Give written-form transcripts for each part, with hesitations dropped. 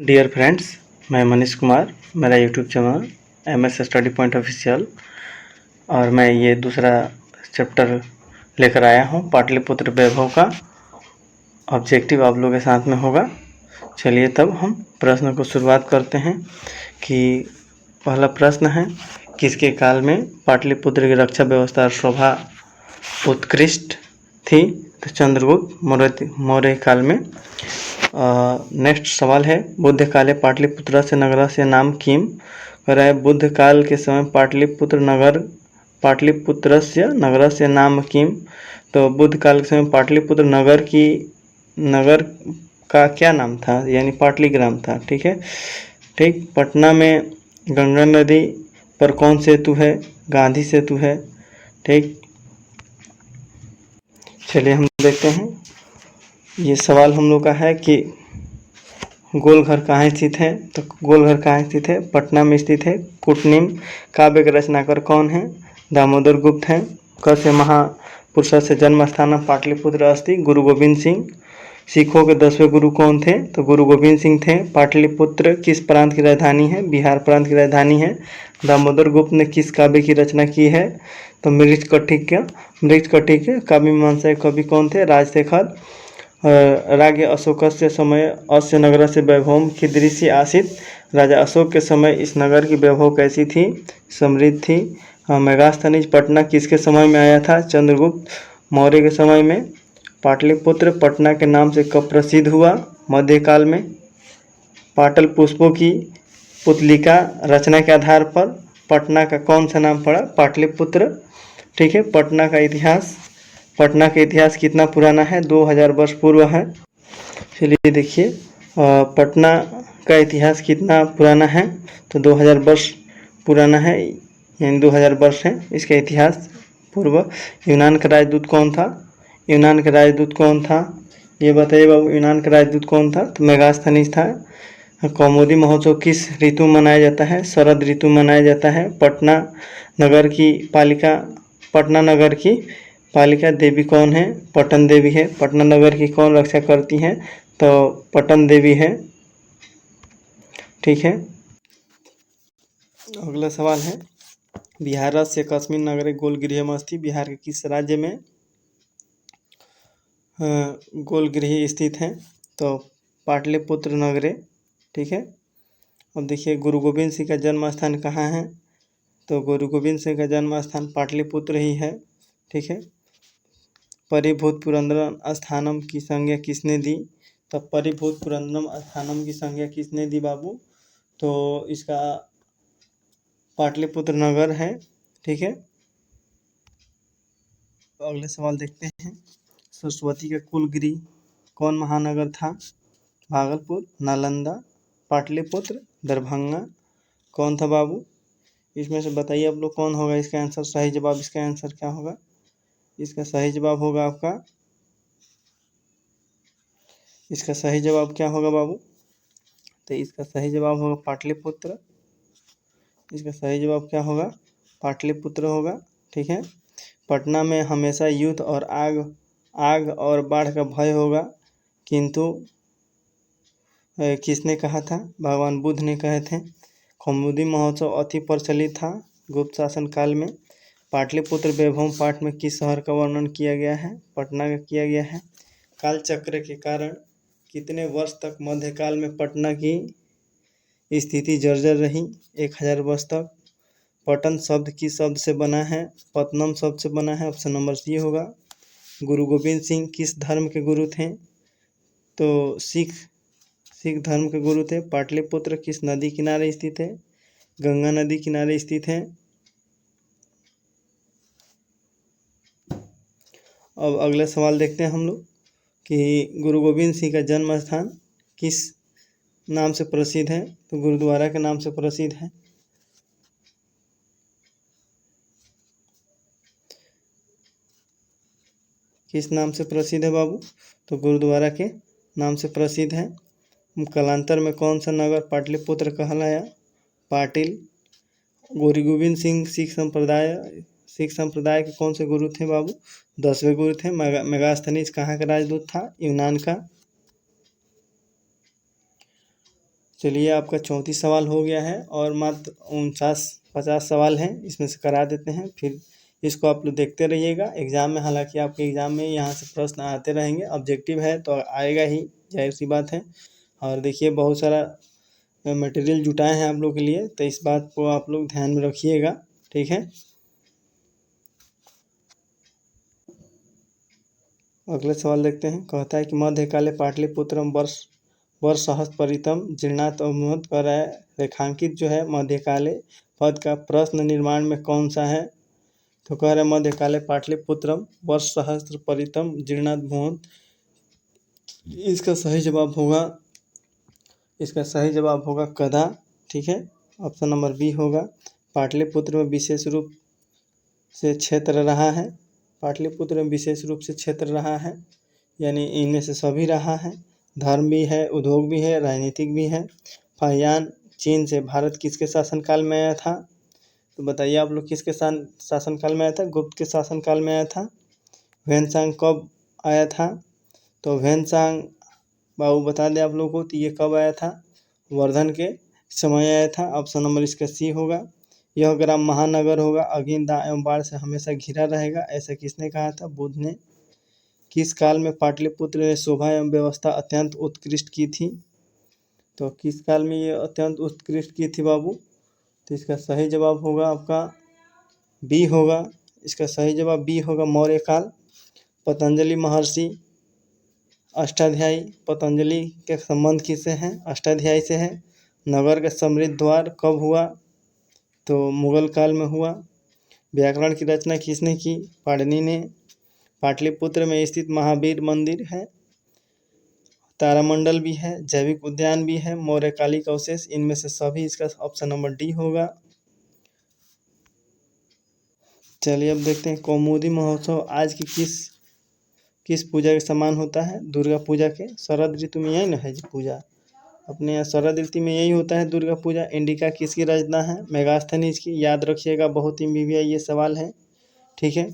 Dear friends, मैं मनीष कुमार, मेरा YouTube channel MS study point official और मैं ये दूसरा चैप्टर लेकर आया हूँ। पाटलिपुत्र वैभव का ऑब्जेक्टिव आप लोगों के साथ में होगा। चलिए तब हम प्रश्न को शुरुआत करते हैं कि पहला प्रश्न है, किसके काल में पाटलिपुत्र की रक्षा व्यवस्था और शोभा उत्कृष्ट थी? तो चंद्रगुप्त मौर्य काल में। नेक्स्ट सवाल है, बुद्ध काले पाटलिपुत्र से नगर से नाम किम? कह रहा है बुद्ध काल के समय पाटलिपुत्र से नगर से नाम किम? तो बुद्ध काल के समय पाटलिपुत्र नगर का क्या नाम था? यानी पाटलिग्राम था। ठीक है, ठीक। पटना में गंगा नदी पर कौन सेतु है? गांधी सेतु है। ठीक, चलिए हम देखते हैं। ये सवाल हम लोग का है कि गोलघर कहाँ स्थित है? तो गोलघर कहाँ स्थित है? पटना में स्थित है। कुटनीम काव्य के रचनाकार कौन है? दामोदर गुप्त हैं। कस्य महापुरुष से जन्म स्थान पाटलिपुत्र अस्ति? गुरु गोविंद सिंह। सिखों के 10वें गुरु कौन थे? तो गुरु गोविंद सिंह थे। पाटलिपुत्र किस प्रांत की राजधानी है? बिहार प्रांत की राजधानी है। दामोदर गुप्त ने किस काव्य की रचना की है? तो मृच्छकटिक काव्य मीमांसा कवि कौन थे? राजशेखर। राज्ञ अशोकस्य समय अस्य नगरस्य वैभवं कीदृशी आसीत्? राजा अशोक के समय इस नगर की वैभव कैसी थी? समृद्ध थी। मेगास्थनीज पटना किसके समय में आया था? चंद्रगुप्त मौर्य के समय में। पाटलिपुत्र पटना के नाम से कब प्रसिद्ध हुआ? मध्यकाल में। पाटल पुष्पों की पुतलिका रचना के आधार पर पटना का कौन सा नाम पड़ा? पाटलिपुत्र। ठीक है, पटना का इतिहास कितना पुराना है? 2000 वर्ष पूर्व है। चलिए देखिए, पटना का इतिहास कितना पुराना है? तो 2000 वर्ष पुराना है, यानी 2000 वर्ष है इसका इतिहास पूर्व। यूनान का राजदूत कौन था? ये बताइए बाबू, यूनान का राजदूत कौन था? तो मेगास्थनीज था। कौमुदी महोत्सव किस ऋतु में मनाया जाता है? शरद ऋतु में मनाया जाता है। पटना नगर की पालिका देवी कौन है? पटन देवी है। पटना नगर की कौन रक्षा करती हैं? तो पटन देवी है। ठीक है, अगला सवाल है, बिहारस्य कस्मिन् नगरे गोलगृहम् अस्ति? बिहार के किस राज्य में गोलगृह स्थित है? तो पाटलिपुत्र नगरे। ठीक है, अब देखिए, गुरु गोविंद सिंह का जन्म स्थान कहाँ है? तो गुरु गोविंद सिंह का जन्म स्थान पाटलिपुत्र ही है। ठीक है, परिभूत पुरंदरम स्थानम की संज्ञा किसने दी? तो परिभूत पुरंदरम स्थानम की संज्ञा किसने दी बाबू? तो इसका पाटलिपुत्र नगर है। ठीक है, तो अगले सवाल देखते हैं, सरस्वती का कुलगृह कौन महानगर था? भागलपुर, नालंदा, पाटलिपुत्र, दरभंगा। कौन था बाबू? इसमें से बताइए आप लोग कौन होगा इसका आंसर? सही जवाब, इसका आंसर क्या होगा? इसका सही जवाब होगा आपका, इसका सही जवाब क्या होगा बाबू? तो इसका सही जवाब होगा पाटलिपुत्र। इसका सही जवाब क्या होगा? पाटलिपुत्र होगा। ठीक है, पटना में हमेशा युद्ध और आग और बाढ़ का भय होगा, किंतु किसने कहा था? भगवान बुद्ध ने कहे थे। कौमुदी महोत्सव अति प्रचलित था गुप्त शासन काल में। पाटलिपुत्र वैभव पाठ में किस शहर का वर्णन किया गया है? पटना का किया गया है। काल चक्र के कारण कितने वर्ष तक मध्यकाल में पटना की स्थिति जर्जर रही? 1000 वर्ष तक। पटन शब्द किस शब्द से बना है? पतनम शब्द से बना है। ऑप्शन नंबर सी होगा। गुरु गोविंद सिंह किस धर्म के गुरु थे? तो सिख धर्म के गुरु थे। पाटलिपुत्र किस नदी किनारे स्थित है? गंगा नदी किनारे स्थित है। अब अगला सवाल देखते हैं हम लोग कि गुरु गोविंद सिंह का जन्म स्थान किस नाम से प्रसिद्ध है? तो गुरुद्वारा के नाम से प्रसिद्ध है। किस नाम से प्रसिद्ध है बाबू? तो गुरुद्वारा के नाम से प्रसिद्ध है। कालांतर में कौन सा नगर पाटलिपुत्र कहलाया? पाटिल। गुरु गोविंद सिंह सिख संप्रदाय के कौन से गुरु थे बाबू? 10वें गुरु थे। मेगास्थनीज कहाँ का राजदूत था? यूनान का। चलिए आपका 34 सवाल हो गया है और मात्र 50 सवाल हैं, इसमें से करा देते हैं। फिर इसको आप लोग देखते रहिएगा एग्ज़ाम में। हालांकि आपके एग्ज़ाम में यहाँ से प्रश्न आते रहेंगे, ऑब्जेक्टिव है तो आएगा ही, जाहिर सी बात है। और देखिए बहुत सारा मटेरियल जुटाए हैं आप लोग के लिए, तो इस बात को आप लोग ध्यान में रखिएगा, ठीक है। अगले सवाल देखते हैं। कहता है कि मध्यकाले पाटलिपुत्रम वर्षहस्परितम जीर्णात अभूत् कर रहा है। रेखांकित जो है मध्यकाले पद का प्रश्न निर्माण में कौन सा है? तो कह रहे मध्यकाले पाटलिपुत्रम वर्षसहस्रपरितम जीर्णात भूत्। इसका सही जवाब होगा कदा, ठीक है। ऑप्शन नंबर बी होगा। पाटलिपुत्र में विशेष रूप से क्षेत्र रहा है। पाटलिपुत्र में विशेष रूप से क्षेत्र रहा है, यानी इनमें से सभी रहा है। धर्म भी है, उद्योग भी है, राजनीतिक भी है। फाहियान चीन से भारत किसके शासनकाल में आया था? तो बताइए आप लोग किसके शासनकाल में आया था? गुप्त के शासनकाल में आया था। ह्वेनसांग कब आया था? तो ह्वेनसांग बाबू बता दें आप लोगों को, तो ये कब आया था? वर्धन के समय आया था। ऑप्शन नंबर इसका सी होगा। यह ग्राम महानगर होगा, अग्नि दाह एवं बाढ़ से हमेशा घिरा रहेगा, ऐसा किसने कहा था? बुद्ध ने। किस काल में पाटलिपुत्र ने शोभा एवं व्यवस्था अत्यंत उत्कृष्ट की थी? तो किस काल में ये अत्यंत उत्कृष्ट की थी बाबू? तो इसका सही जवाब होगा आपका बी होगा। इसका सही जवाब बी होगा, मौर्य काल। पतंजलि महर्षि अष्टाध्यायी, पतंजलि के संबंध किससे हैं? अष्टाध्यायी से है। नगर का समृद्ध द्वार कब हुआ? तो मुगल काल में हुआ। व्याकरण की रचना किसने की? पाणिनि ने। पाटलिपुत्र में स्थित महावीर मंदिर है। तारामंडल भी है, जैविक उद्यान भी है, मौर्यकालिक अवशेष, इनमें से सभी। इसका ऑप्शन नंबर डी होगा। चलिए अब देखते हैं कौमुदी महोत्सव आज की किस पूजा के समान होता है? दुर्गा पूजा के। शरद ऋतु में यही ना है जी पूजा, अपने यहाँ शरद ऋतु में यही होता है दुर्गा पूजा। इंडिका किसकी रचना है? मेगास्थनीज की। याद रखिएगा, बहुत ही BBI ये सवाल है, ठीक है।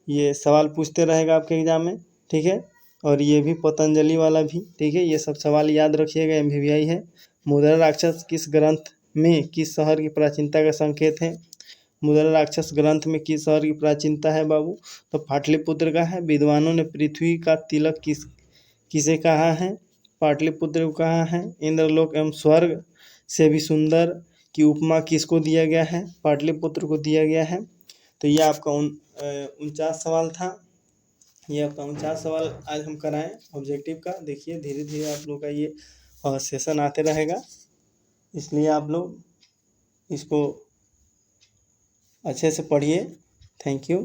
ये सवाल पूछते रहेगा आपके एग्जाम में, ठीक है। और ये भी पतंजलि वाला भी, ठीक है। ये सब सवाल याद रखिएगा, MBBI है। मुद्रा राक्षस किस ग्रंथ में किस शहर की प्राचीनता का संकेत है? मुद्रा राक्षस ग्रंथ में किस शहर की प्राचीनता है बाबू? तो पाटलिपुत्र का है। विद्वानों ने पृथ्वी का तिलक किसे कहा है? पाटलिपुत्र को कहा है। इंद्रलोक एवं स्वर्ग से भी सुंदर की उपमा किसको दिया गया है? पाटलिपुत्र को दिया गया है। तो ये आपका 49 सवाल था। ये आपका 49 सवाल आज हम कराएं ऑब्जेक्टिव का। देखिए धीरे धीरे आप लोग का ये सेशन आते रहेगा, इसलिए आप लोग इसको अच्छे से पढ़िए। Thank you.